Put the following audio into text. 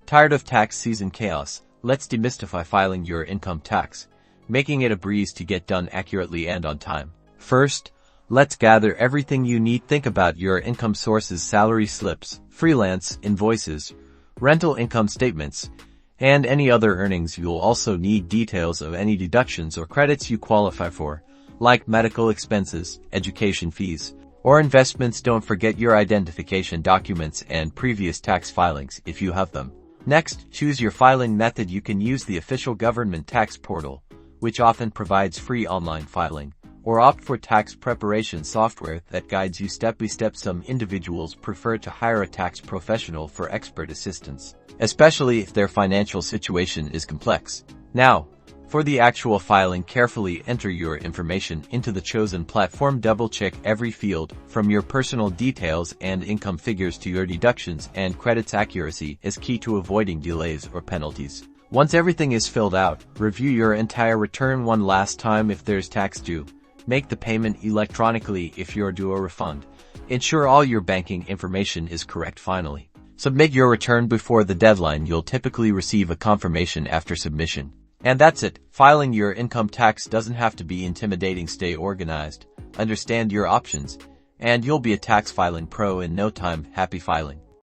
Tired of tax season chaos? Let's demystify filing your income tax, making it a breeze to get done accurately and on time. First, let's gather everything you need. Think about your income sources: salary slips, freelance invoices, rental income statements, and any other earnings. You'll also need details of any deductions or credits you qualify for, like medical expenses, education fees, or investments. Don't forget your identification documents and previous tax filings if you have them. Next, choose your filing method. You can use the official government tax portal, which often provides free online filing, or opt for tax preparation software that guides you step by step. Some individuals prefer to hire a tax professional for expert assistance, especially if their financial situation is complex. Now, for the actual filing, carefully enter your information into the chosen platform. Double-check every field, from your personal details and income figures to your deductions and credits. Accuracy is key to avoiding delays or penalties. Once everything is filled out, review your entire return one last time. If there's tax due, make the payment electronically. If you're due a refund, ensure all your banking information is correct. Finally, submit your return before the deadline. You'll typically receive a confirmation after submission. And that's it. Filing your income tax doesn't have to be intimidating. Stay organized, understand your options, and you'll be a tax filing pro in no time. Happy filing!